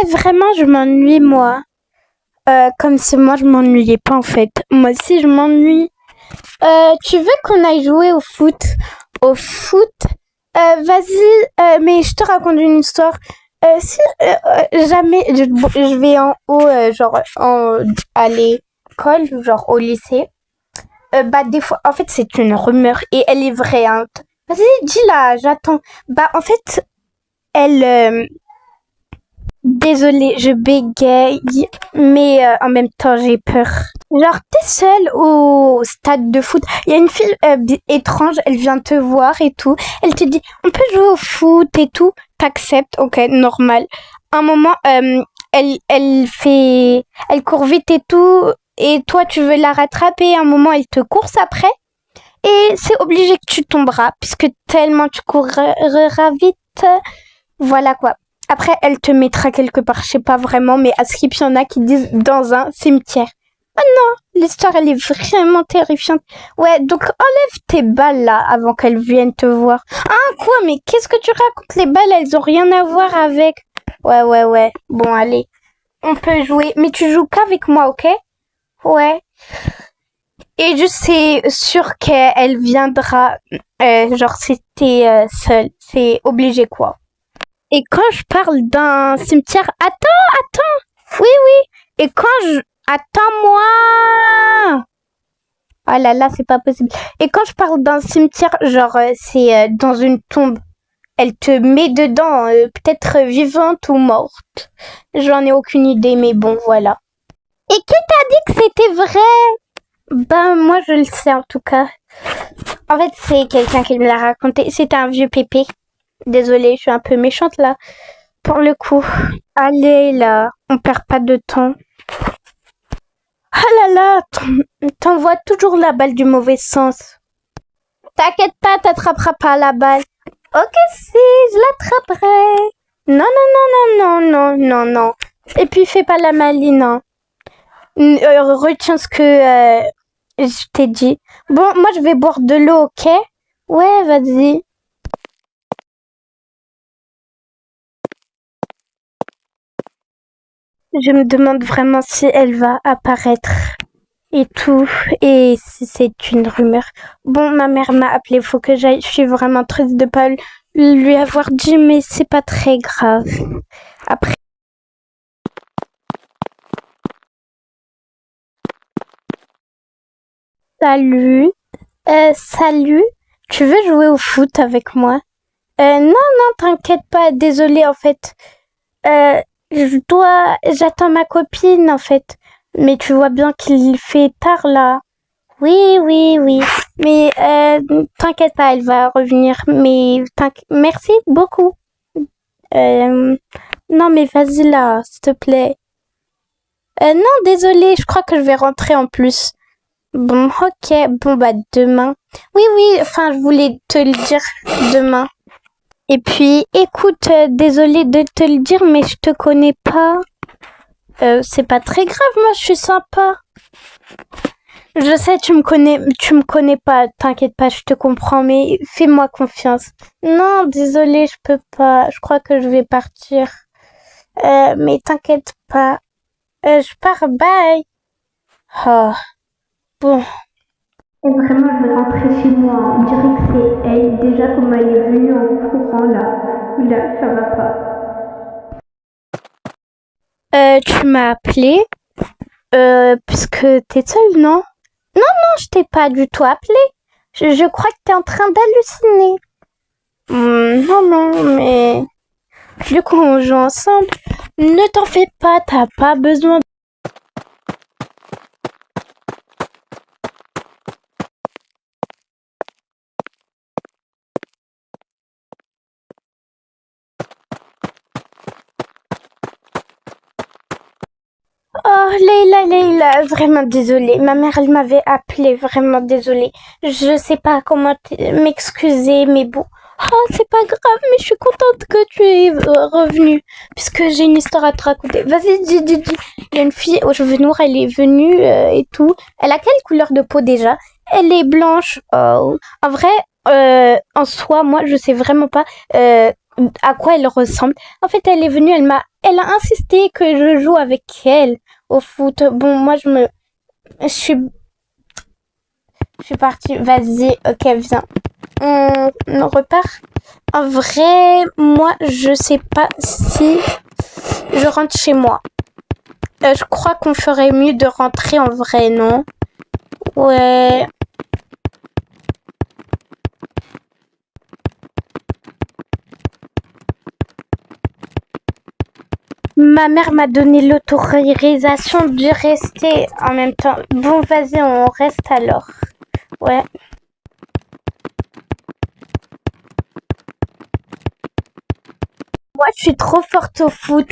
Vraiment, je m'ennuie, moi. Comme si moi, je m'ennuyais pas, en fait. Moi aussi, je m'ennuie. Tu veux qu'on aille jouer au foot? Au foot? Vas-y, mais je te raconte une histoire. Si jamais je vais en haut, à l'école, genre au lycée, bah des fois, en fait, c'est une rumeur et elle est vraie. Hein. Vas-y, dis-la, j'attends. Bah en fait, elle, désolée, je bégaye, mais en même temps, j'ai peur. Genre, t'es seule au stade de foot. Il y a une fille étrange, elle vient te voir et tout. Elle te dit, on peut jouer au foot et tout. T'acceptes, ok, normal. Un moment, elle court vite et tout. Et toi, tu veux la rattraper. Un moment, elle te course après. Et c'est obligé que tu tomberas, puisque tellement tu courras vite. Voilà quoi. Après, elle te mettra quelque part, je sais pas vraiment, mais à Skip, il y en a qui disent dans un cimetière. Oh non, l'histoire, elle est vraiment terrifiante. Ouais, donc enlève tes balles là, avant qu'elles viennent te voir. Ah, quoi, mais qu'est-ce que tu racontes? Les balles, elles ont rien à voir avec... Ouais. Bon, allez, on peut jouer. Mais tu joues qu'avec moi, ok? Ouais. Et je sais sûr qu'elle viendra, genre, si t'es seule. C'est obligé, quoi. Et quand je parle d'un cimetière... Attends. Oui. Et quand je... Attends-moi. Oh là là, c'est pas possible. Et quand je parle d'un cimetière, genre, c'est dans une tombe. Elle te met dedans, peut-être vivante ou morte. J'en ai aucune idée, mais bon, voilà. Et qui t'a dit que c'était vrai? Ben, moi, je le sais, en tout cas. En fait, c'est quelqu'un qui me l'a raconté. C'était un vieux pépé. Désolée, je suis un peu méchante, là. Pour le coup. Allez, là. On perd pas de temps. Ah là là, t'envoies toujours la balle du mauvais sens. T'inquiète pas, t'attraperas pas la balle. Ok, si, je l'attraperai. Non. Et puis, fais pas la maline, hein. Retiens ce que je t'ai dit. Bon, moi, je vais boire de l'eau, ok? Ouais, vas-y. Je me demande vraiment si elle va apparaître et tout, et si c'est une rumeur. Bon, ma mère m'a appelé, faut que j'aille. Je suis vraiment triste de pas lui avoir dit, mais c'est pas très grave. Après, salut. Salut. Tu veux jouer au foot avec moi? Non, t'inquiète pas. Désolée, en fait. Euh, j'attends ma copine, en fait. Mais tu vois bien qu'il fait tard, là. Oui. Mais t'inquiète pas, elle va revenir. Mais merci beaucoup. Euh, non, mais vas-y là, s'il te plaît. Non, désolée, je crois que je vais rentrer en plus. Bon, ok. Bon, bah demain. Oui, enfin, je voulais te le dire demain. Et puis, écoute, désolée de te le dire, mais je te connais pas. C'est pas très grave, moi, je suis sympa. Je sais, tu me connais pas, t'inquiète pas, je te comprends, mais fais-moi confiance. Non, désolée, je peux pas, je crois que je vais partir. Mais t'inquiète pas, je pars, bye. Oh, bon. Et vraiment, je vais rentrer chez moi, on dirait que c'est elle, déjà comme elle est venue en courant là. Là, ça va pas. Tu m'as appelé, puisque t'es seule, non? Non, je t'ai pas du tout appelé. Je crois que t'es en train d'halluciner. Non, mais... Du coup, on joue ensemble. Ne t'en fais pas, t'as pas besoin. Oh, Leïla, vraiment désolée. Ma mère, elle m'avait appelé, vraiment désolée. Je sais pas comment m'excuser, mais bon. Oh, c'est pas grave, mais je suis contente que tu es revenue, puisque j'ai une histoire à te raconter. Vas-y, dis. Il y a une fille aux cheveux noirs, elle est venue et tout. Elle a quelle couleur de peau déjà? Elle est blanche. Oh. En vrai, en soi, moi, je sais vraiment pas à quoi elle ressemble. En fait, elle est venue, elle a insisté que je joue avec elle au foot. Bon, moi, je suis partie. Vas-y, ok, viens. On repart. En vrai, moi, je sais pas si je rentre chez moi. Je crois qu'on ferait mieux de rentrer en vrai, non? Ouais. Ma mère m'a donné l'autorisation de rester en même temps. Bon, vas-y, on reste alors. Ouais. Moi, je suis trop forte au foot.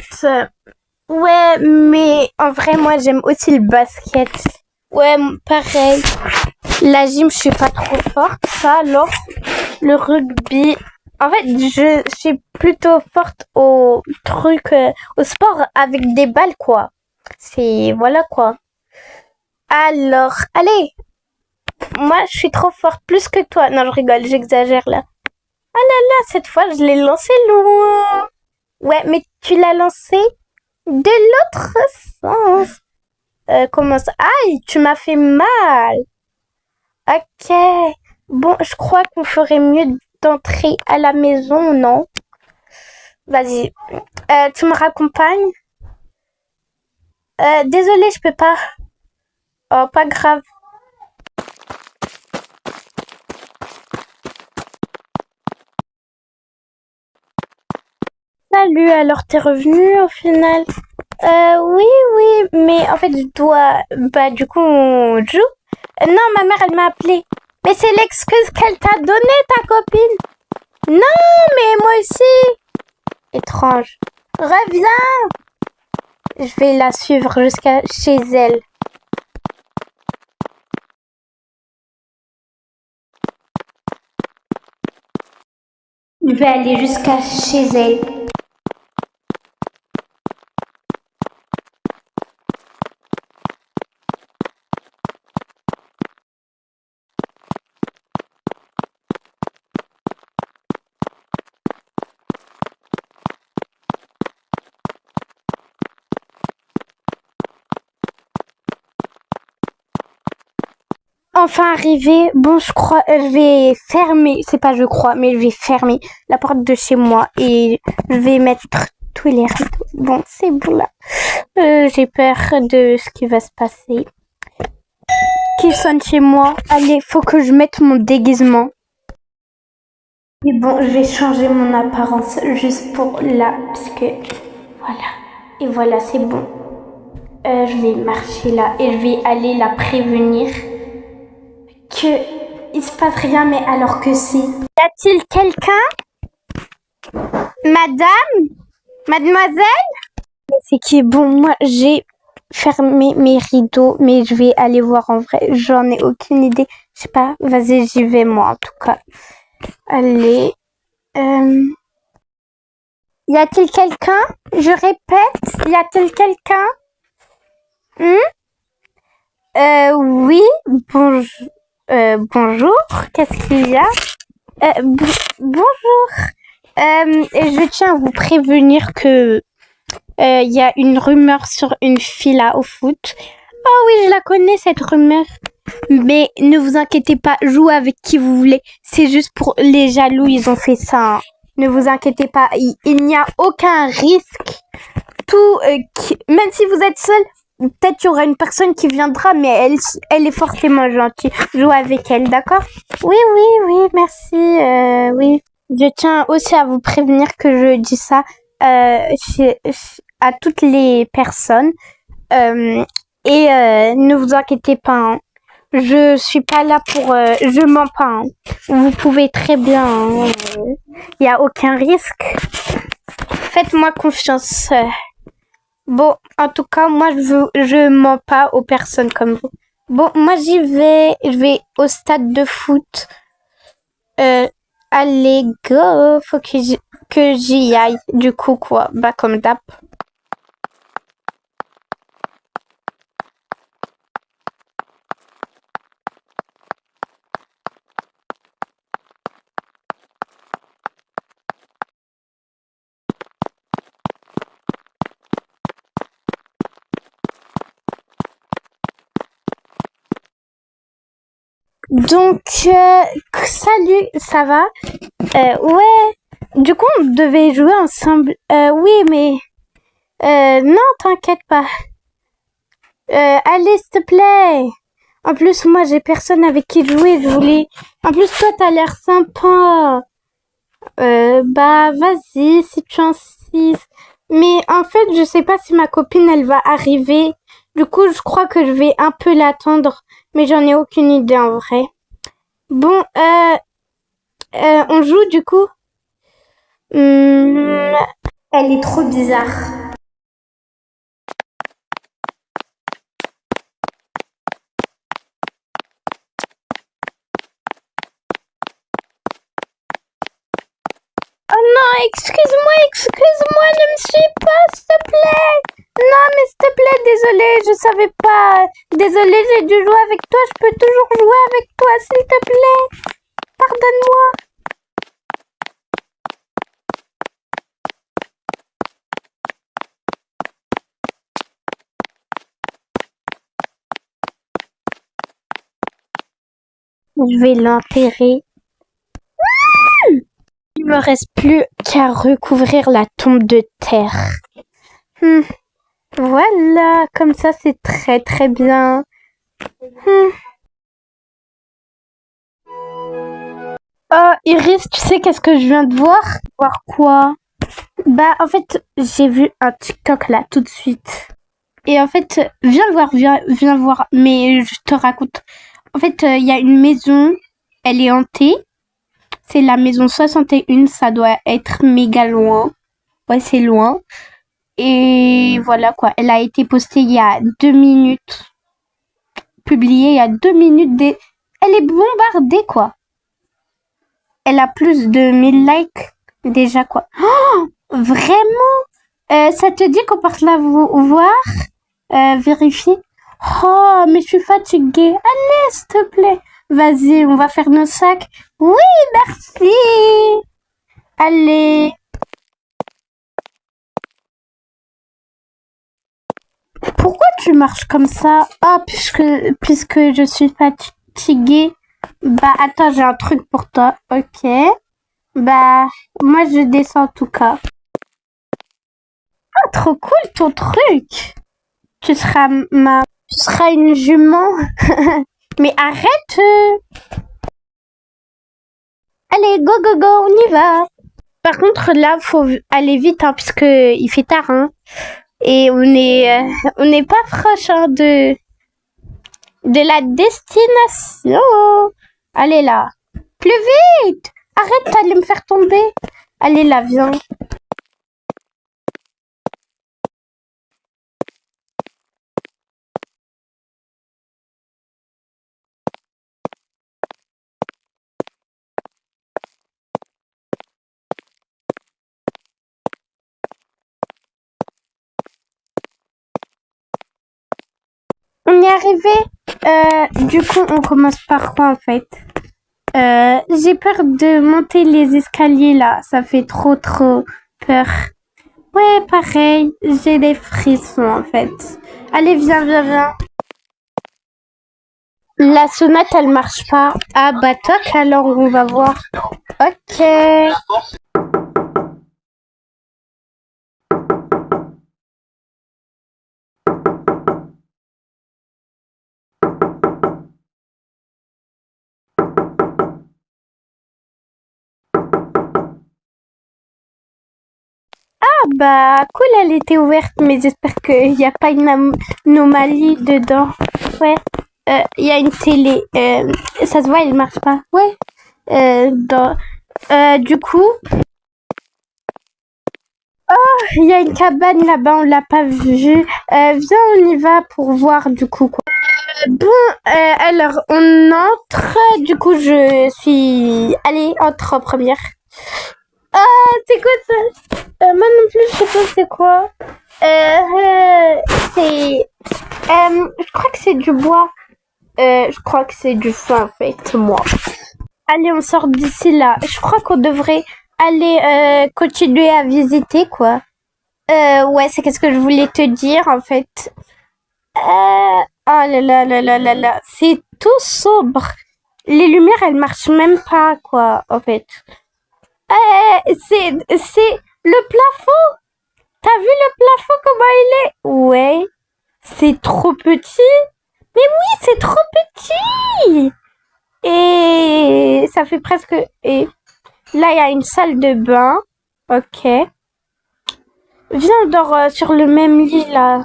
Ouais, mais en vrai, moi, j'aime aussi le basket. Ouais, pareil. La gym, je suis pas trop forte. Ça, alors, le rugby. En fait, je suis plutôt forte au truc, au sport avec des balles, quoi. C'est, voilà, quoi. Alors, allez. Moi, je suis trop forte, plus que toi. Non, je rigole, j'exagère là. Ah là là, cette fois, je l'ai lancé loin. Ouais, mais tu l'as lancé de l'autre sens. Comment ça? Aïe, tu m'as fait mal. Ok. Bon, je crois qu'on ferait mieux d'entrer à la maison, non? Vas-y. Tu me raccompagnes? Désolée, je peux pas. Oh, pas grave. Salut, alors t'es revenu au final? Oui, oui, mais en fait, je dois... Bah, du coup, on joue. Non, ma mère, elle m'a appelé. Mais c'est l'excuse qu'elle t'a donnée, ta copine. Non, mais moi aussi. Étrange. Reviens. Je vais la suivre jusqu'à chez elle. Je vais aller jusqu'à chez elle. Enfin arrivé, bon je crois, je vais fermer, c'est pas je crois, mais je vais fermer la porte de chez moi et je vais mettre tous les rideaux. Bon, c'est bon là. J'ai peur de ce qui va se passer. Qui sonne chez moi? Allez, faut que je mette mon déguisement. Et bon, je vais changer mon apparence juste pour là, parce que voilà. Et voilà, c'est bon. Je vais marcher là et je vais aller la prévenir que il se passe rien, mais alors que si. Y a-t-il quelqu'un? Madame? Mademoiselle? C'est qui? Bon, moi, j'ai fermé mes rideaux, mais je vais aller voir en vrai. J'en ai aucune idée. Je sais pas. Vas-y, j'y vais, moi, en tout cas. Allez. Y a-t-il quelqu'un? Je répète, y a-t-il quelqu'un? Hmm? Oui. Bonjour. Bonjour. Qu'est-ce qu'il y a? Bonjour. Je tiens à vous prévenir que il y a une rumeur sur une fille là au foot. Oh oui, je la connais cette rumeur. Mais ne vous inquiétez pas, jouez avec qui vous voulez. C'est juste pour les jaloux, ils ont fait ça, hein. Ne vous inquiétez pas, il n'y a aucun risque. Tout, même si vous êtes seul, peut-être qu'il y aura une personne qui viendra, mais elle est forcément gentille. Jouez avec elle, d'accord? Oui, oui, oui, merci. Oui. Je tiens aussi à vous prévenir que je dis ça à toutes les personnes. Euh, et ne vous inquiétez pas, hein. Je suis pas là pour... je mens pas, hein. Vous pouvez très bien... Il n'y a aucun risque. Faites-moi confiance. Bon, en tout cas, moi, je mens pas aux personnes comme vous. Bon, moi, j'y vais. Je vais au stade de foot. Allez, go. Faut que j'y aille. Du coup, quoi. Bah, comme d'hab. Donc, salut, ça va? Ouais. Du coup, on devait jouer ensemble. Oui, mais non, t'inquiète pas. Allez, s'il te plaît. En plus, moi, j'ai personne avec qui jouer. Je voulais. En plus, toi, t'as l'air sympa. Bah, vas-y, si tu insistes. Mais en fait, je sais pas si ma copine, elle va arriver. Du coup, je crois que je vais un peu l'attendre. Mais j'en ai aucune idée en vrai. Bon, on joue du coup? Hmm, elle est trop bizarre. Oh non, excuse-moi, ne me suis pas, s'il te plaît. Non, mais s'il te plaît, désolée, je savais pas. Désolée, j'ai dû jouer avec toi. Je peux toujours jouer avec toi, s'il te plaît. Pardonne-moi. Je vais l'enterrer. Il me reste plus qu'à recouvrir la tombe de terre. Hmm, voilà, comme ça c'est très très bien. Hmm. Oh, Iris, tu sais qu'est-ce que je viens de voir? Voir quoi? Bah, en fait, j'ai vu un TikTok là tout de suite. Et en fait, viens voir. Mais je te raconte. En fait, il y a une maison, elle est hantée. C'est la maison 61, ça doit être méga loin. Ouais, c'est loin. Et voilà quoi, elle a été postée il y a 2 minutes. Publiée il y a 2 minutes. Elle est bombardée quoi. Elle a plus de 1000 likes déjà quoi. Oh, vraiment? Ça te dit qu'on parte la voir? Vérifie. Oh, mais je suis fatiguée. Allez, s'il te plaît. Vas-y, on va faire nos sacs. Oui, merci. Allez. Pourquoi tu marches comme ça? Ah, puisque je suis fatiguée. Bah, attends, j'ai un truc pour toi. Ok. Bah, moi, je descends en tout cas. Ah, trop cool ton truc. Tu seras tu seras une jument. Mais arrête. Allez, go, go, go, on y va. Par contre, là, faut aller vite, hein, puisque il fait tard, hein. Et on n'est pas proche, hein, de la destination. Allez là. Plus vite. Arrête, t'allais me faire tomber. Allez là, viens. On est arrivé. Du coup, on commence par quoi en fait? J'ai peur de monter les escaliers là. Ça fait trop peur. Ouais, pareil. J'ai des frissons en fait. Allez, viens. La sonnette, elle marche pas. Ah bah toc, alors on va voir. Ok. Bah cool, elle était ouverte, mais j'espère qu'il n'y a pas une anomalie dedans. Ouais. Il y a une télé. Ça se voit, elle marche pas. Ouais. Du coup, il y a une cabane là-bas, on l'a pas vue. Viens, on y va pour voir du coup quoi. Bon, alors on entre. Du coup, je suis. Allez, entre en première. Ah, c'est quoi ça? Moi non plus, je sais pas c'est quoi. C'est. Je crois que c'est du bois. Je crois que c'est du feu en fait, moi. Allez, on sort d'ici là. Je crois qu'on devrait aller continuer à visiter quoi. Ouais, c'est qu'est-ce que je voulais te dire en fait. Oh là là là là là là, c'est tout sobre. les lumières, elles marchent même pas, quoi, en fait. C'est le plafond. T'as vu le plafond, comment il est? Ouais. C'est trop petit. Mais oui, c'est trop petit. Et ça fait presque... Et là, il y a une salle de bain. Ok. Viens, on dort sur le même lit, là.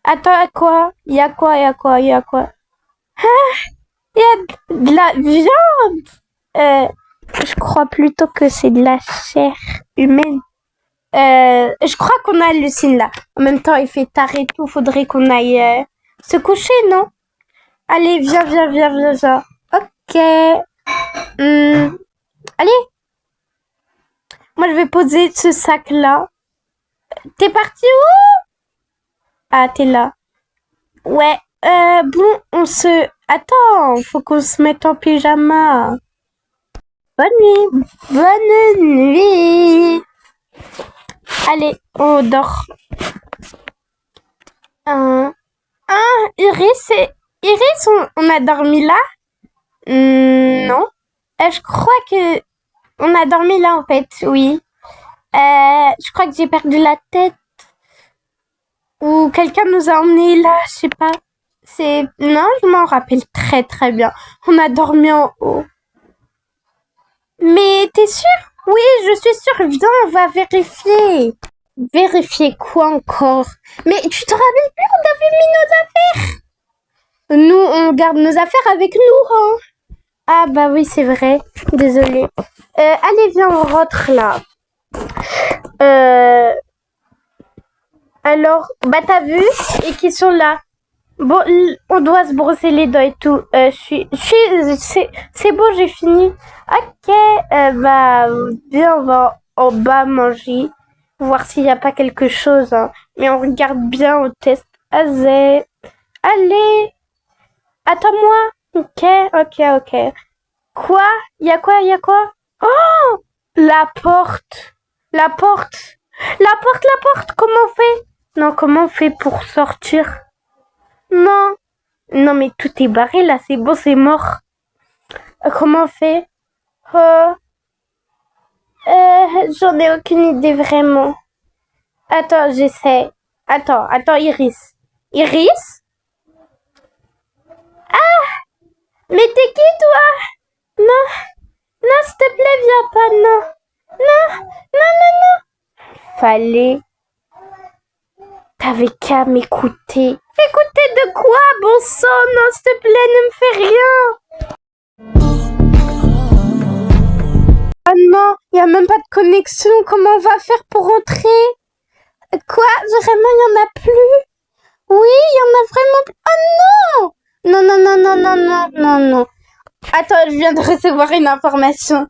Attends, quoi? Il y a quoi? Il y a quoi? Il y a quoi? Il y a de la viande. Je crois plutôt que c'est de la chair humaine. Je crois qu'on hallucine là. En même temps, il fait tard et tout. Faudrait qu'on aille se coucher, non? Allez, viens, viens, viens, viens, viens. Ok. Allez. Moi, je vais poser ce sac-là. T'es parti où? Ah, t'es là. Ouais. Bon, on se... Attends, faut qu'on se mette en pyjama. Bonne nuit. Bonne nuit. Allez, on dort. Iris, Iris, on a dormi là? Non. Je crois que on a dormi là en fait, oui. Je crois que j'ai perdu la tête. Ou quelqu'un nous a emmenés là, je sais pas. Non, je m'en rappelle très très bien. On a dormi en haut. Mais t'es sûre? Oui, je suis sûre. Viens, on va vérifier. Vérifier quoi encore? Mais tu te rappelles plus, on avait mis nos affaires. Nous, on garde nos affaires avec nous, hein. Ah bah oui, c'est vrai. Désolée. Allez, viens, on rentre là. Alors, bah t'as vu? Et qui sont là. Bon, on doit se brosser les dents et tout. C'est bon, j'ai fini. Ok, bah, viens, on va en bas manger. Voir s'il n'y a pas quelque chose. Hein. Mais on regarde bien, on teste. Allez, attends-moi. Ok. Quoi? Il y a quoi? Il y a quoi? Oh! La porte. La porte. La porte. Comment on fait? Non, comment on fait pour sortir? Non. Non, mais tout est barré là, c'est bon, c'est mort. Comment on fait? Oh. J'en ai aucune idée vraiment. Attends, j'essaie. Attends, Iris. Iris? Mais t'es qui toi? Non, non, s'il te plaît, viens pas, non. Non. Fallait. T'avais qu'à m'écouter. Écouter de quoi, bon sang? Non, s'il te plaît, ne me fais rien. Oh non, il n'y a même pas de connexion. Comment on va faire pour rentrer? Quoi? Vraiment, il n'y en a plus? Oui, il y en a vraiment plus. Oh non! Non. Attends, je viens de recevoir une information.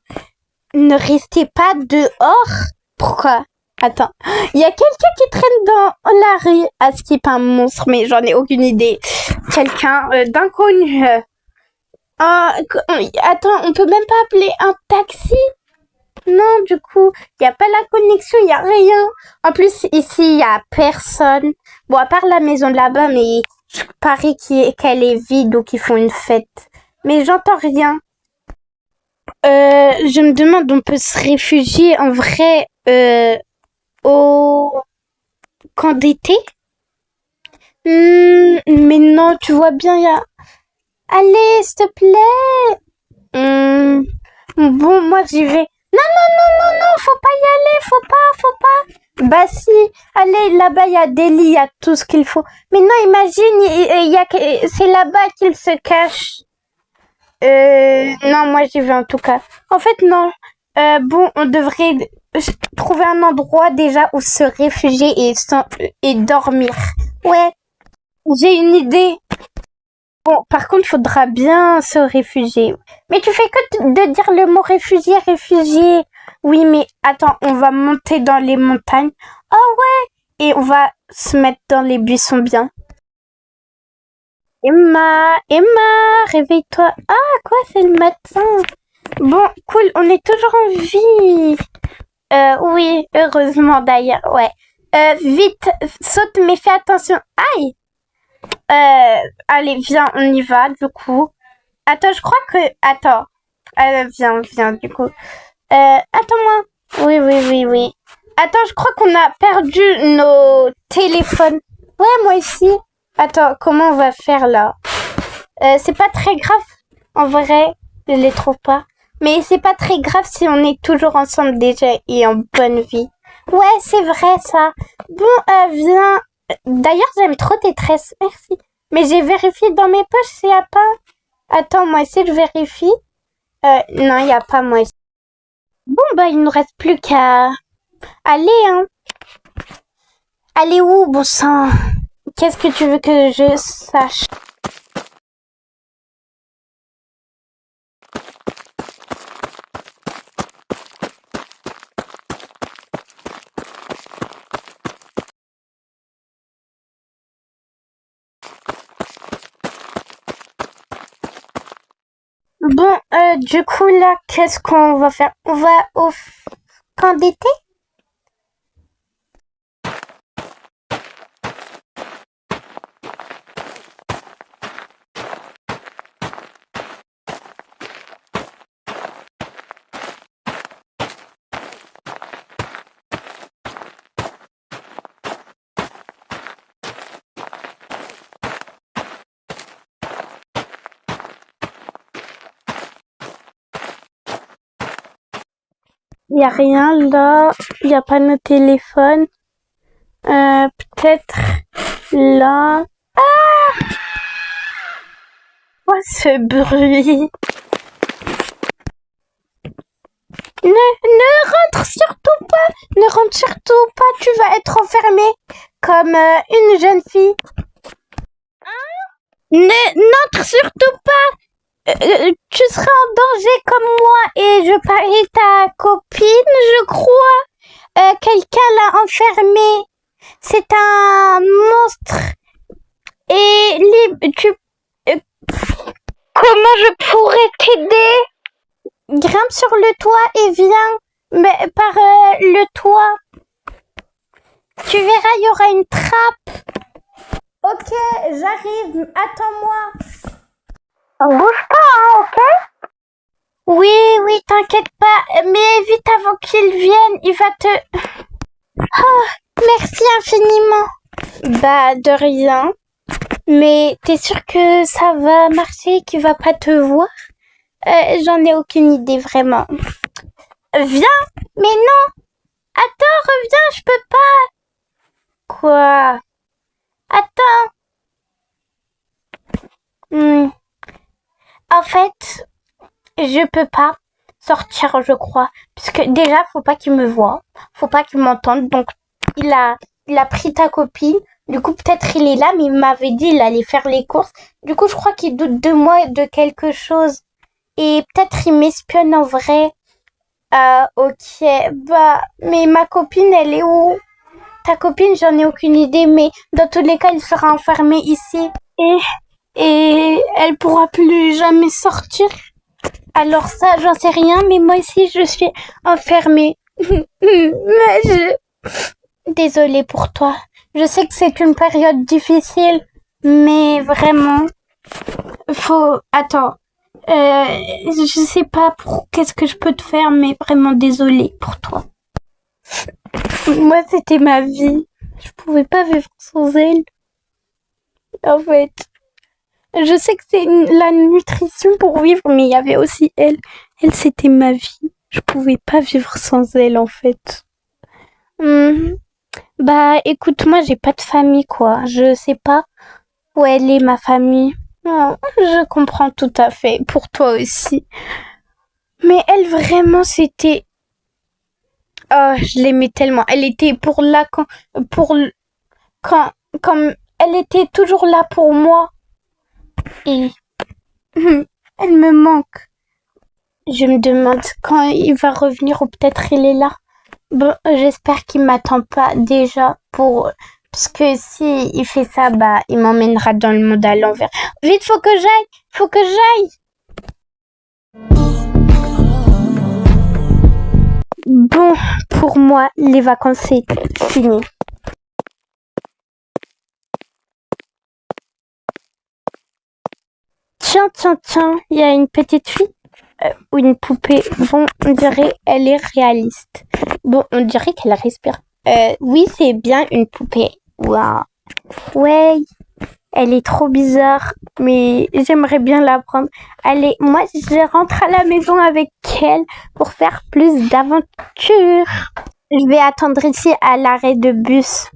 Ne restez pas dehors. Pourquoi? Attends, il y a quelqu'un qui traîne dans la rue. Ah, ce qui est pas un monstre, mais j'en ai aucune idée. Quelqu'un d'inconnu. Attends, on peut même pas appeler un taxi? Non, du coup, il y a pas la connexion, il y a rien. En plus, ici, il y a personne. Bon, à part la maison de là-bas, mais je parie qu'elle est vide ou qu'ils font une fête. Mais j'entends rien. Je me demande, on peut se réfugier en vrai au camp d'été? Mais non, tu vois bien, il y a... Allez, s'il te plaît. Bon, moi j'y vais. Non, faut pas y aller, faut pas. Bah si, allez, là-bas il y a des lits, il y a tout ce qu'il faut. Mais non, imagine, c'est là-bas qu'il se cache. Non, moi j'y vais en tout cas. En fait, non. Bon, on devrait trouver un endroit déjà où se réfugier et dormir. Ouais, j'ai une idée. Bon, par contre, faudra bien se réfugier. Mais tu fais que de dire le mot réfugié. Oui, mais attends, on va monter dans les montagnes. Oh ouais, et on va se mettre dans les buissons bien. Emma, réveille-toi. Ah, quoi, c'est le matin. Bon, cool, on est toujours en vie. Oui, heureusement d'ailleurs, ouais. Vite, saute, mais fais attention. Aïe. Allez, viens, on y va, du coup. Attends, je crois que... Attends. Viens, du coup. Attends-moi. Oui. Attends, je crois qu'on a perdu nos téléphones. Ouais, moi aussi. Attends, comment on va faire là? C'est pas très grave. En vrai, je les trouve pas. Mais c'est pas très grave si on est toujours ensemble déjà et en bonne vie. Ouais, c'est vrai ça. Bon, viens. D'ailleurs, j'aime trop tes tresses. Merci. Mais j'ai vérifié dans mes poches, s'il y a pas. Attends, moi aussi, je vérifie. Non, il y a pas moi aussi. Bon, bah, il nous reste plus qu'à aller, hein. Aller où, bon sang? Qu'est-ce que tu veux que je sache? Bon, du coup, là, qu'est-ce qu'on va faire? On va au camp d'été? Il y a rien là. Il y a pas nos téléphones. Peut-être là. Quoi ce bruit? Ne rentre surtout pas. Ne rentre surtout pas. Tu vas être enfermée comme une jeune fille. N'entre surtout pas. Tu seras en danger comme moi et je parie ta copine, je crois. Quelqu'un l'a enfermée. C'est un monstre. Et comment je pourrais t'aider? Grimpe sur le toit et viens. Mais par le toit. Tu verras, il y aura une trappe. Ok, j'arrive. Attends-moi. Bouge pas, hein, ok? Oui, t'inquiète pas. Mais vite avant qu'il vienne, il va te... Oh, merci infiniment. Bah, de rien. Mais t'es sûr que ça va marcher, qu'il va pas te voir? J'en ai aucune idée, vraiment. Viens! Mais non! Attends, reviens, je peux pas! Quoi? Attends! En fait, je peux pas sortir, je crois. Puisque déjà, faut pas qu'il me voie. Faut pas qu'il m'entende. Donc, il a pris ta copine. Du coup, peut-être il est là, mais il m'avait dit il allait faire les courses. Du coup, je crois qu'il doute de moi, de quelque chose. Et peut-être il m'espionne en vrai. Ok. Bah, mais ma copine, elle est où? Ta copine, j'en ai aucune idée, mais dans tous les cas, il sera enfermé ici. Et elle pourra plus jamais sortir. Alors ça, j'en sais rien, mais moi aussi, je suis enfermée. Mais désolée pour toi. Je sais que c'est une période difficile, mais vraiment, Attends. Je sais pas qu'est-ce que je peux te faire, mais vraiment désolée pour toi. Moi, c'était ma vie. Je pouvais pas vivre sans elle. En fait, je sais que c'est la nutrition pour vivre, mais il y avait aussi elle. Elle, c'était ma vie. Je pouvais pas vivre sans elle, en fait. Bah, écoute, moi, j'ai pas de famille, quoi. Je sais pas où elle est, ma famille. Oh, je comprends tout à fait. Pour toi aussi. Mais elle, vraiment, c'était... Oh, je l'aimais tellement. Elle était pour quand, comme, elle était toujours là pour moi. Et, elle me manque. Je me demande quand il va revenir ou peut-être il est là. Bon, j'espère qu'il m'attend pas déjà parce que si il fait ça, bah, il m'emmènera dans le monde à l'envers. Vite, faut que j'aille. Bon, pour moi, les vacances, c'est fini. Tiens, tiens, tiens, il y a une petite fille ou une poupée. Bon, on dirait elle est réaliste. Bon, on dirait qu'elle respire. Oui, c'est bien une poupée. Waouh. Ouais, elle est trop bizarre, mais j'aimerais bien la prendre. Allez, moi, je rentre à la maison avec elle pour faire plus d'aventures. Je vais attendre ici à l'arrêt de bus.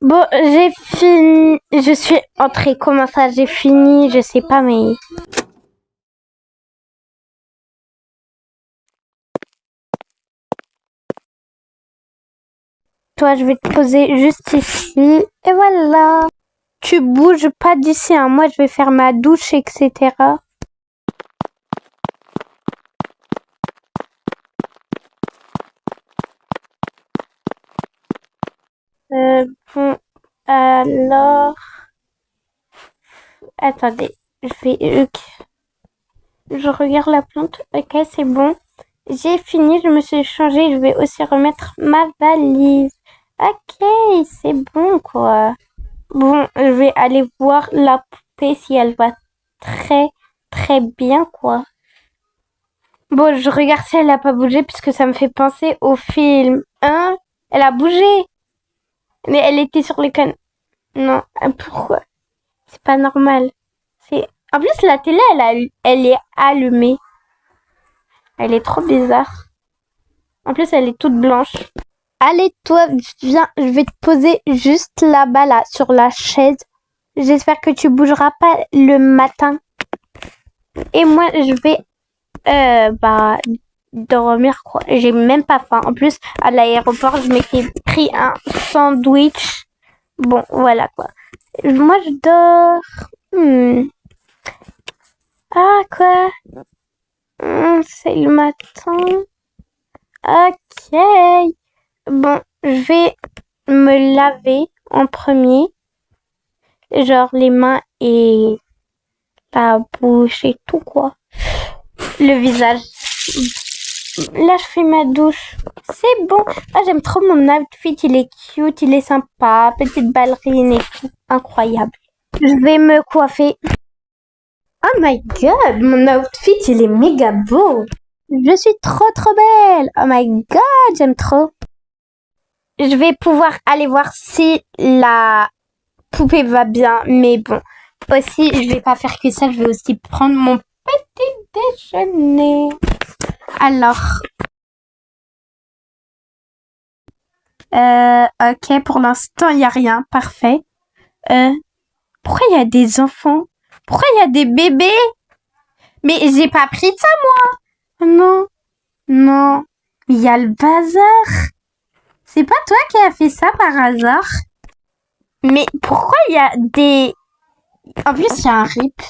Bon, j'ai fini. Je suis entrée. Comment ça, j'ai fini? Je sais pas, mais... Toi, je vais te poser juste ici. Et voilà. Tu bouges pas d'ici, hein. Moi, je vais faire ma douche, etc. Bon, alors... Attendez, je regarde la plante. Ok, c'est bon. J'ai fini, je me suis changée. Je vais aussi remettre ma valise. Ok, c'est bon, quoi. Bon, je vais aller voir la poupée si elle va très, très bien, quoi. Bon, je regarde si elle a pas bougé puisque ça me fait penser au film. Hein? Elle a bougé. Mais elle était sur les cannes. Non, pourquoi? C'est pas normal. En plus, la télé, elle est allumée. Elle est trop bizarre. En plus, elle est toute blanche. Allez, toi, viens, je vais te poser juste là-bas, là, sur la chaise. J'espère que tu bougeras pas le matin. Et moi, je vais, dormir, quoi. J'ai même pas faim. En plus, à l'aéroport, je m'étais pris un sandwich. Bon, voilà, quoi. Moi, je dors. Ah, quoi? C'est le matin. Ok. Bon, je vais me laver en premier. Genre les mains et la bouche et tout, quoi. Le visage. Là, je fais ma douche. C'est bon. Ah, j'aime trop mon outfit. Il est cute, il est sympa. Petite ballerine et tout. Incroyable. Je vais me coiffer. Oh my god, mon outfit, il est méga beau. Je suis trop trop belle. Oh my god, j'aime trop. Je vais pouvoir aller voir si la poupée va bien. Mais bon, aussi, je vais pas faire que ça. Je vais aussi prendre mon petit déjeuner. Alors, ok, pour l'instant, il n'y a rien. Parfait. Pourquoi il y a des enfants? Pourquoi il y a des bébés? Mais j'ai pas pris de ça, moi. Non, non. Il y a le bazar. C'est pas toi qui as fait ça par hasard? Mais pourquoi il y a des... En plus, il y a un RIP.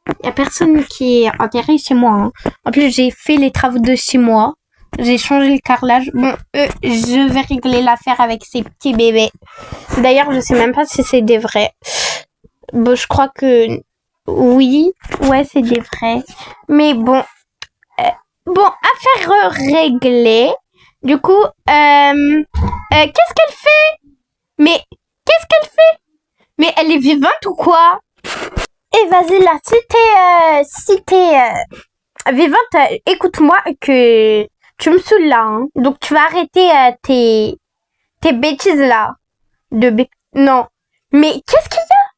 Il y a personne qui est enterré chez moi. Hein. En plus, j'ai fait les travaux de chez moi. J'ai changé le carrelage. Bon, je vais régler l'affaire avec ces petits bébés. D'ailleurs, je sais même pas si c'est des vrais. Bon, je crois que oui. Ouais, c'est des vrais. Mais bon. Bon, affaire réglée. Du coup, qu'est-ce qu'elle fait? Mais qu'est-ce qu'elle fait? Mais elle est vivante ou quoi? Et vas-y là, si t'es vivante, écoute-moi que tu me saoules là. Hein. Donc tu vas arrêter tes bêtises là. Non. Mais qu'est-ce qu'il y a?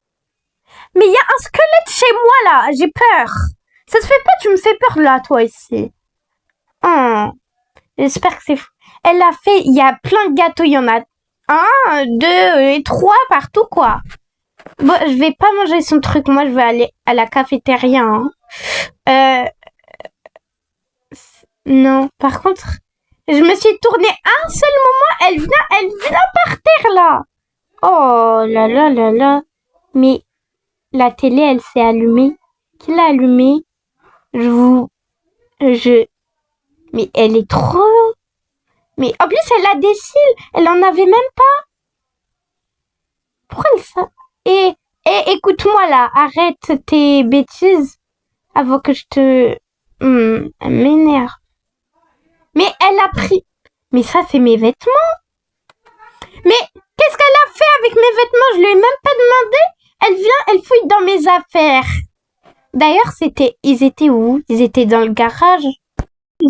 Mais il y a un squelette chez moi là. J'ai peur. Ça se fait pas, tu me fais peur là, toi ici. Oh. J'espère que c'est fou. Elle a fait, il y a plein de gâteaux. Il y en a 1, 2 et 3 partout quoi. Bon, je vais pas manger son truc. Moi, je vais aller à la cafétéria. Hein. Non, par contre, je me suis tournée un seul moment. Elle vient par terre là. Oh là là là là. Mais la télé, elle s'est allumée. Qui l'a allumée? Mais elle est trop... Mais en plus, elle a des cils. Elle en avait même pas. Pourquoi elle ça? Et écoute-moi là. Arrête tes bêtises avant que je te... elle m'énerve. Mais elle a pris... Mais ça, c'est mes vêtements. Mais qu'est-ce qu'elle a fait avec mes vêtements? Je lui ai même pas demandé. Elle vient, elle fouille dans mes mes affaires. D'ailleurs, ils étaient où? Ils étaient dans le garage.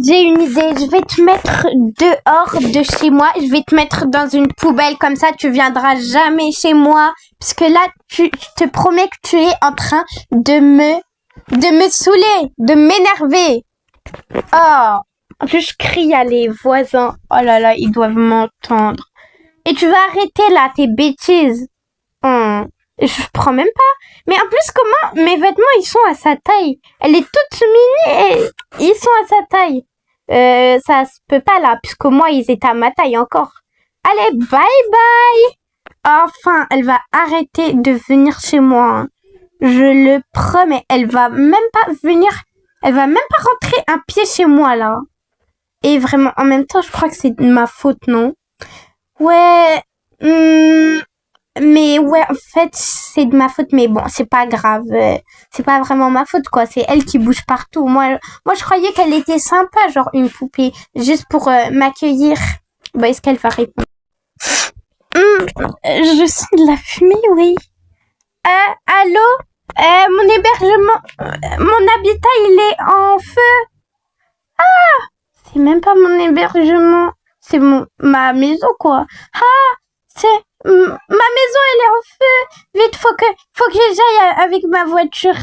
J'ai une idée, je vais te mettre dehors de chez moi, je vais te mettre dans une poubelle, comme ça tu viendras jamais chez moi, parce que là, je te promets que tu es en train de me saouler, de m'énerver. Oh, en plus je crie à les voisins, oh là là, ils doivent m'entendre. Et tu vas arrêter là, tes bêtises. Je prends même pas. Mais en plus, comment mes vêtements, ils sont à sa taille. Elle est toute mini et ils sont à sa taille. Ça se peut pas là, puisque moi, ils étaient à ma taille encore. Allez, bye bye. Enfin, elle va arrêter de venir chez moi. Hein. Je le promets, elle va même pas venir. Elle va même pas rentrer un pied chez moi là. Et vraiment, en même temps, je crois que c'est de ma faute, non? Ouais. Mais ouais, en fait, c'est de ma faute, mais bon, c'est pas grave. C'est pas vraiment ma faute, quoi. C'est elle qui bouge partout. Moi, je croyais qu'elle était sympa, genre une poupée, juste pour m'accueillir. Bon, est-ce qu'elle va répondre? Je sens de la fumée, oui. Allô? Mon hébergement, mon habitat, il est en feu. Ah! C'est même pas mon hébergement. C'est ma maison, quoi. Ah! C'est... Ma maison, elle est en feu. Vite, faut que j'aille avec ma voiture.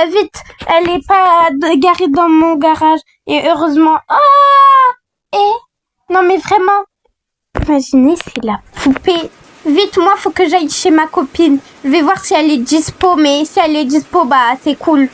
Vite, elle est pas garée dans mon garage. Et heureusement. Oh! Et non mais vraiment. Imaginez, c'est la poupée. Vite, moi, faut que j'aille chez ma copine. Je vais voir si elle est dispo. Mais si elle est dispo, bah c'est cool.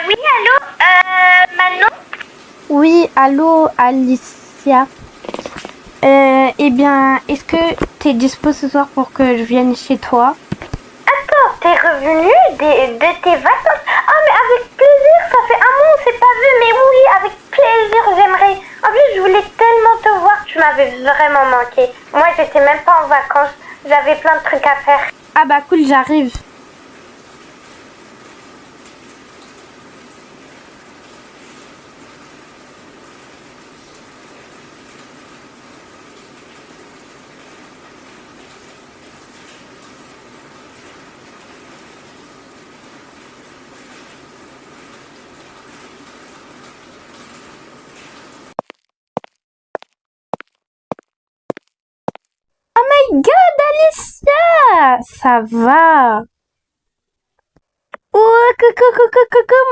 Oui, allô, Manon? Oui, allô, Alicia. Eh bien, est-ce que t'es dispo ce soir pour que je vienne chez toi? Attends, t'es revenue de tes vacances? Ah, mais avec plaisir, ça fait un mois on s'est pas vu, mais oui, avec plaisir, j'aimerais. En plus, je voulais tellement te voir, tu m'avais vraiment manqué. Moi, j'étais même pas en vacances, j'avais plein de trucs à faire. Ah bah cool, j'arrive. My God, Alicia! Ça va? Oh, coucou,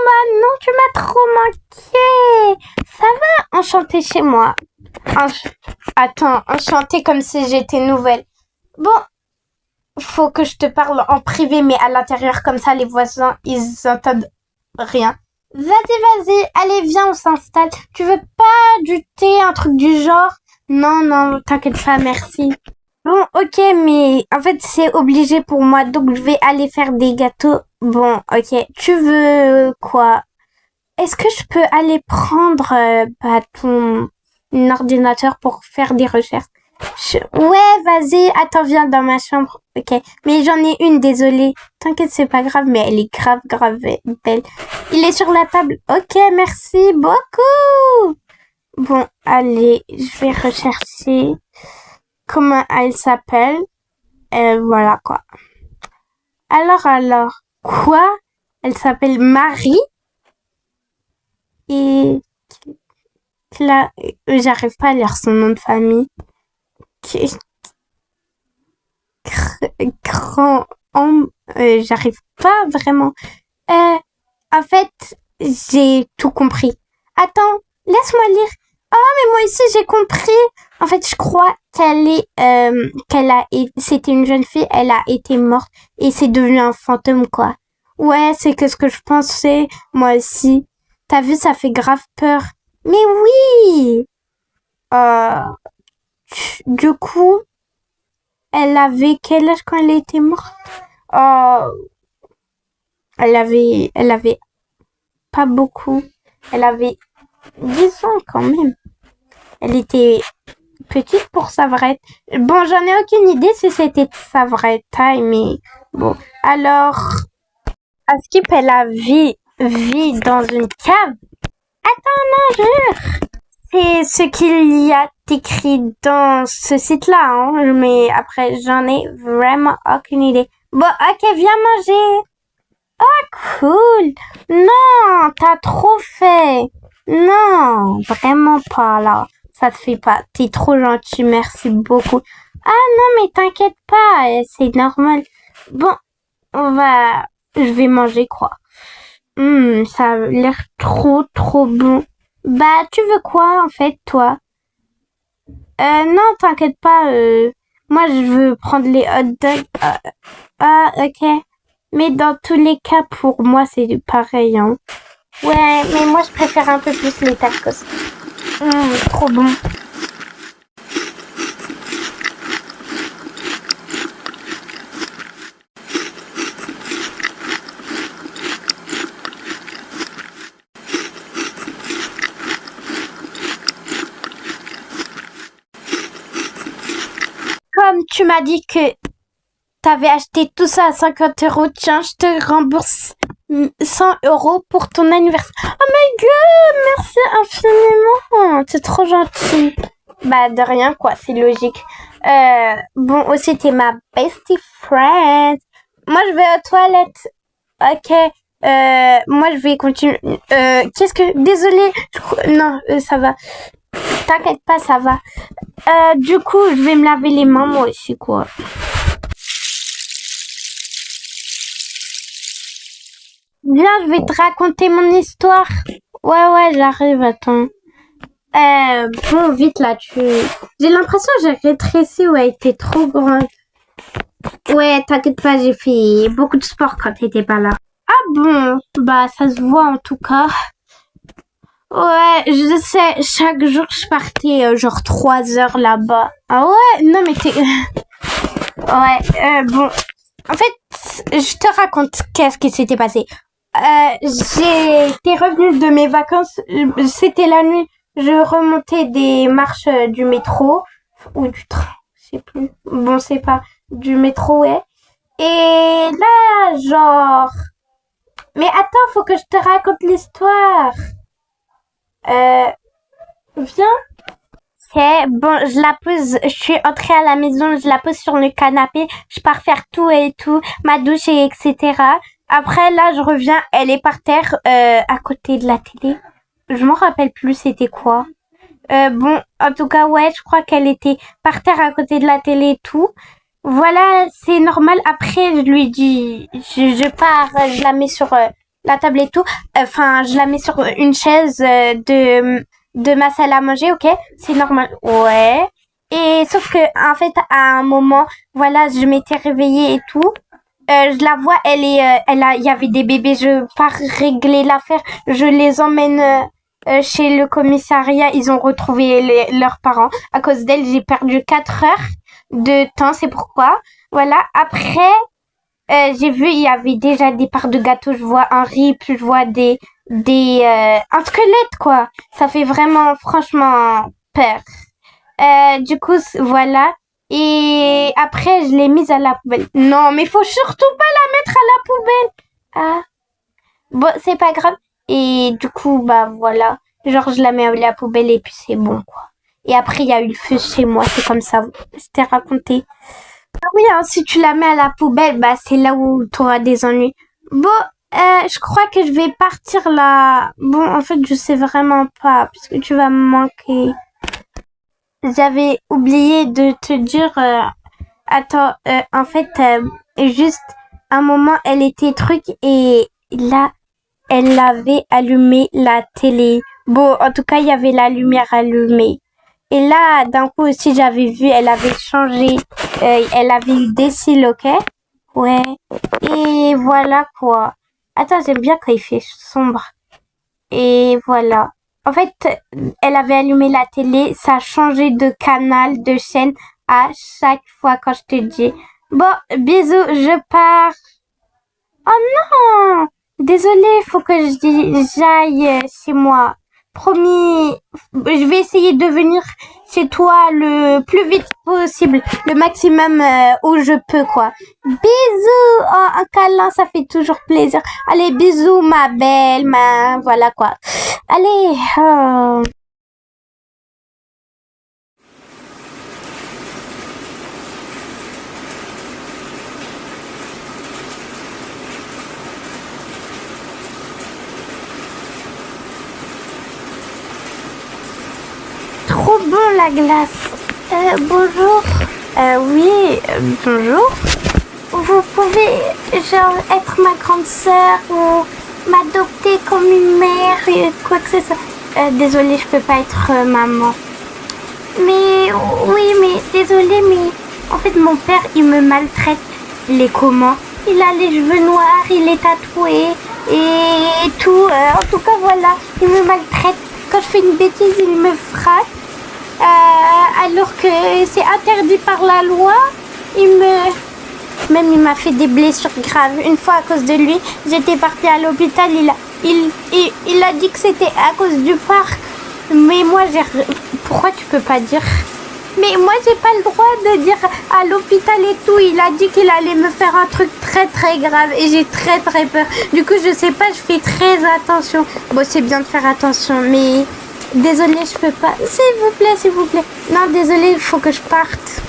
Manon, tu m'as trop manqué. Ça va? Enchantée chez moi. Attends, enchantée comme si j'étais nouvelle. Bon, faut que je te parle en privé, mais à l'intérieur, comme ça, les voisins, ils entendent rien. Vas-y, allez, viens, on s'installe. Tu veux pas du thé, un truc du genre? Non, t'inquiète pas, merci. Bon, ok, mais en fait, c'est obligé pour moi, donc je vais aller faire des gâteaux. Bon, ok, tu veux quoi? Est-ce que je peux aller prendre ton ordinateur pour faire des recherches? Ouais, vas-y, attends, viens dans ma chambre. Ok, mais j'en ai une, désolée. T'inquiète, c'est pas grave, mais elle est grave belle. Il est sur la table. Ok, merci beaucoup. Bon, allez, je vais rechercher comment elle s'appelle. Voilà quoi. Alors, quoi? Elle s'appelle Marie et là, j'arrive pas à lire son nom de famille. Grand homme, j'arrive pas vraiment. En fait, j'ai tout compris. Attends, laisse-moi lire. Oh, mais moi aussi j'ai compris. En fait, je crois c'était une jeune fille, elle a été morte et c'est devenu un fantôme, quoi. Ouais, c'est que ce que je pensais, moi aussi. T'as vu, ça fait grave peur. Mais oui! Euh, du coup, elle avait quel âge quand elle était morte? Oh, elle avait pas beaucoup. Elle avait 10 ans quand même. Elle était petite pour sa vraie... Bon, j'en ai aucune idée si c'était sa vraie taille, mais bon. Alors, Askip, elle a vit dans une cave. Attends, non, c'est ce qu'il y a écrit dans ce site-là, hein, mais après, j'en ai vraiment aucune idée. Bon, ok, viens manger. Cool. Non, t'as trop fait. Non, vraiment pas là. Ça te fait pas. T'es trop gentil, merci beaucoup. Ah non, mais t'inquiète pas, c'est normal. Bon, je vais manger quoi. Ça a l'air trop bon. Bah, tu veux quoi en fait, toi? Non, t'inquiète pas. Moi, je veux prendre les hot dogs. Ok. Mais dans tous les cas, pour moi, c'est pareil, hein. Ouais, mais moi, je préfère un peu plus les tacos. Trop bon. Comme tu m'as dit que t'avais acheté tout ça à 50 €, tiens, je te rembourse 100 € pour ton anniversaire. Oh my god, merci infiniment. C'est trop gentil. Bah, de rien, quoi, c'est logique. Bon, aussi, t'es ma bestie friend. Moi, je vais aux toilettes. Ok. Moi, je vais continuer. Désolée. Non, ça va. T'inquiète pas, ça va. Du coup, je vais me laver les mains, moi aussi, quoi. Viens, je vais te raconter mon histoire. Ouais, j'arrive, attends. Bon, vite, là, j'ai l'impression que j'ai rétréci ou elle était trop grande. Ouais, t'inquiète pas, j'ai fait beaucoup de sport quand t'étais pas là. Ah bon? Bah, ça se voit en tout cas. Ouais, je sais, chaque jour, je partais genre 3 heures là-bas. Ah ouais? Non, mais t'es... Ouais, bon. En fait, je te raconte qu'est-ce qui s'était passé. J'étais revenue de mes vacances. C'était la nuit. Je remontais des marches du métro ou du train, je sais plus. Bon, c'est pas du métro, ouais. Et là, genre, mais attends, faut que je te raconte l'histoire. Viens. Ok, bon, je la pose, je suis entrée à la maison, je la pose sur le canapé, je pars faire tout et tout, ma douche et etc. Après, là, je reviens, elle est par terre, à côté de la télé. Je m'en rappelle plus c'était quoi. Bon, en tout cas, ouais, je crois qu'elle était par terre à côté de la télé et tout. Voilà, c'est normal. Après, je lui dis, je pars, je la mets sur la table et tout. Enfin, je la mets sur une chaise de ma salle à manger, ok? C'est normal. Ouais. Et sauf que, en fait, à un moment, voilà, je m'étais réveillée et tout. Je la vois, il y avait des bébés. Je pars régler l'affaire. Je les emmène chez le commissariat. Ils ont retrouvé leurs parents. À cause d'elle, j'ai perdu 4 heures de temps. C'est pourquoi. Voilà. Après, j'ai vu, il y avait déjà des parts de gâteau. Je vois un riz, puis je vois un squelette, quoi. Ça fait vraiment, franchement, peur. Du coup, voilà. Et après, je l'ai mise à la poubelle. Non, mais faut surtout pas la mettre à la poubelle. Ah. Bon, c'est pas grave. Et du coup, bah voilà. Genre, je la mets à la poubelle et puis c'est bon, quoi. Et après, il y a eu le feu chez moi. C'est comme ça. Je t'ai raconté. Ah oui, hein, si tu la mets à la poubelle, bah c'est là où tu auras des ennuis. Bon, je crois que je vais partir là. Bon, en fait, je sais vraiment pas, puisque tu vas me manquer. J'avais oublié de te dire, attends, en fait, juste un moment, elle était truc et là, elle avait allumé la télé. Bon, en tout cas, il y avait la lumière allumée. Et là, d'un coup aussi, j'avais vu, elle avait changé, elle avait eu des cils, ok? Ouais. Et voilà quoi. Attends, j'aime bien quand il fait sombre. Et voilà. En fait, elle avait allumé la télé, ça a changé de canal, de chaîne à chaque fois quand je te dis. Bon, bisous, je pars. Oh non! Désolée, faut que j'aille chez moi. Promis, je vais essayer de venir chez toi le plus vite possible, le maximum où je peux, quoi. Bisous! Oh, un câlin, ça fait toujours plaisir. Allez, bisous, ma belle, voilà, quoi. Allez, trop bon la glace. Bonjour. Oui, bonjour. Vous pouvez, genre, être ma grande sœur ou m'adopter comme une mère, quoi que ce soit. Désolée, je peux pas être maman. Mais oui, mais désolée, mais en fait, mon père, il me maltraite. Il est comment? Il a les cheveux noirs, il est tatoué et tout. En tout cas, voilà, il me maltraite. Quand je fais une bêtise, il me frappe. Alors que c'est interdit par la loi. Même il m'a fait des blessures graves. Une fois à cause de lui, j'étais partie à l'hôpital. Il a dit que c'était à cause du parc. Mais moi, pourquoi tu peux pas dire? Mais moi, j'ai pas le droit de dire à l'hôpital et tout. Il a dit qu'il allait me faire un truc très très grave et j'ai très très peur. Du coup, je sais pas, je fais très attention. Bon, c'est bien de faire attention, mais désolée, je peux pas. S'il vous plaît, s'il vous plaît. Non, désolée, il faut que je parte.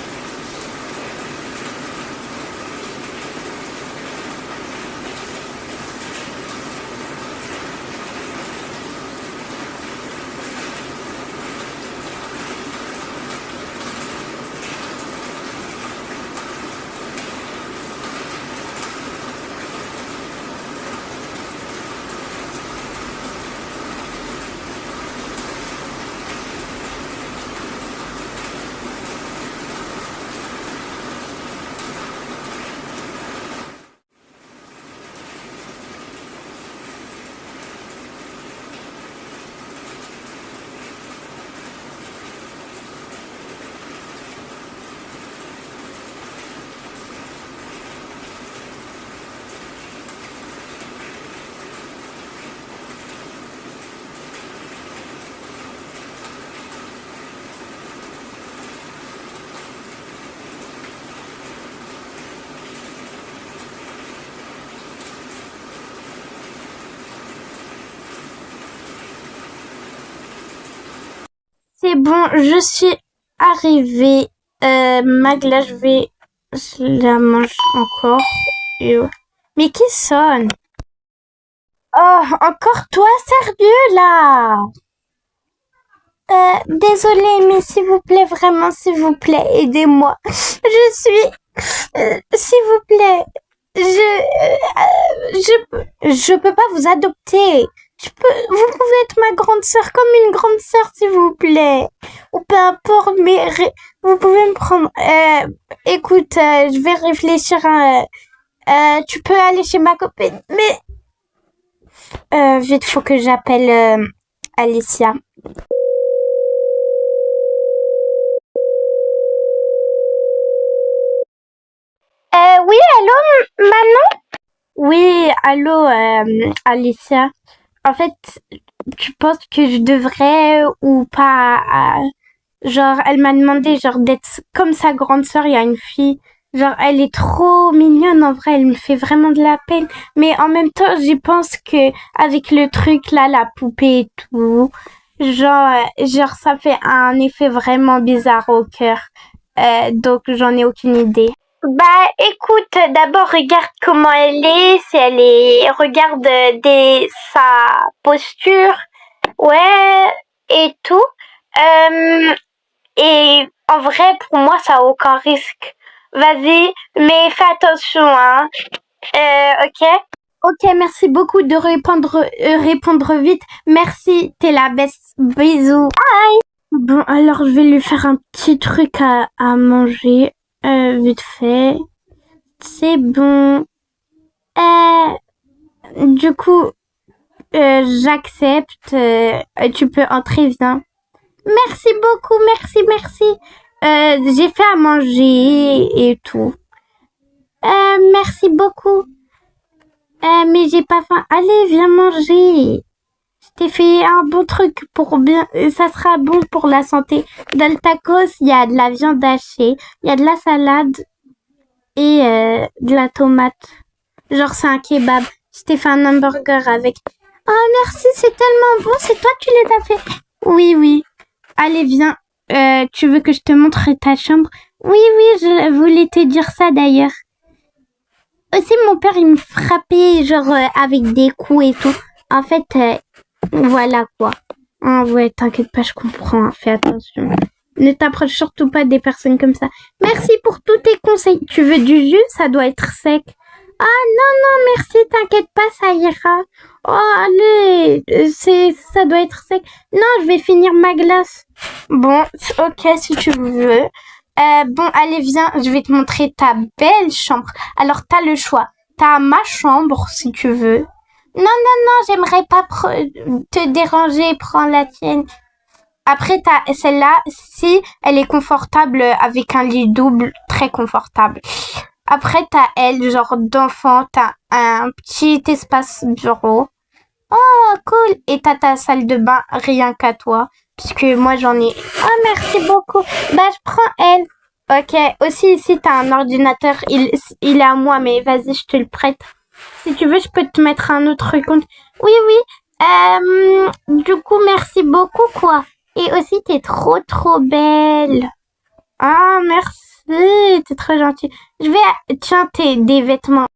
C'est bon, je suis arrivée. Magla, je la mange encore. Mais qui sonne? Oh, encore toi, sérieux là? Désolée, mais s'il vous plaît, vraiment, s'il vous plaît, aidez-moi. S'il vous plaît, je peux pas vous adopter. Vous pouvez être ma grande sœur comme une grande sœur, s'il vous plaît. Ou peu importe, mais vous pouvez me prendre. Écoute, je vais réfléchir. Tu peux aller chez ma copine, mais vite, faut que j'appelle Alicia. Oui, allô, Manon? Oui, allô, Alicia. En fait, tu penses que je devrais ou pas genre, elle m'a demandé genre d'être comme sa grande sœur. Il y a une fille, genre, elle est trop mignonne en vrai. Elle me fait vraiment de la peine. Mais en même temps, j'y pense que avec le truc là, la poupée et tout, genre ça fait un effet vraiment bizarre au cœur. Donc j'en ai aucune idée. Bah écoute, d'abord regarde comment elle est, si elle est, regarde sa posture, ouais, et tout. Et en vrai, pour moi, ça a aucun risque. Vas-y, mais fais attention, hein. Ok? Ok, merci beaucoup de répondre vite. Merci, t'es la best. Bisous. Bon, alors je vais lui faire un petit truc à manger, vite fait. C'est bon. Du coup, j'accepte. Tu peux entrer, viens. Merci beaucoup, merci. J'ai fait à manger et tout. Merci beaucoup. Mais j'ai pas faim. Allez, viens manger. Je t'ai fait un bon truc pour bien. Ça sera bon pour la santé. Dans le tacos, il y a de la viande hachée, il y a de la salade et de la tomate. Genre, c'est un kebab. Je t'ai fait un hamburger avec. Oh, merci, c'est tellement bon. C'est toi qui les as fait. Oui. Allez, viens. Tu veux que je te montre ta chambre? Oui, je voulais te dire ça d'ailleurs. Aussi, mon père, il me frappait, genre, avec des coups et tout. En fait, voilà quoi. Ah ouais, t'inquiète pas, je comprends. Fais attention. Ne t'approche surtout pas des personnes comme ça. Merci pour tous tes conseils. Tu veux du jus? Ça doit être sec. Ah non, merci, t'inquiète pas, ça ira. Oh, allez, ça doit être sec. Non, je vais finir ma glace. Bon, ok, si tu veux. Bon, allez, viens, je vais te montrer ta belle chambre. Alors, t'as le choix. T'as ma chambre, si tu veux. Non, j'aimerais pas te déranger, prends la tienne. Après, t'as celle-là, si elle est confortable avec un lit double, très confortable. Après, t'as elle, genre d'enfant, t'as un petit espace bureau. Oh, cool. Et t'as ta salle de bain rien qu'à toi. Puisque moi, j'en ai. Oh, merci beaucoup. Bah, je prends elle. Ok. Aussi, ici, t'as un ordinateur. Il est à moi, mais vas-y, je te le prête. Si tu veux, je peux te mettre un autre compte. Oui. Du coup, merci beaucoup, quoi. Et aussi, t'es trop belle. Ah, merci. T'es trop gentille. Tiens, des vêtements.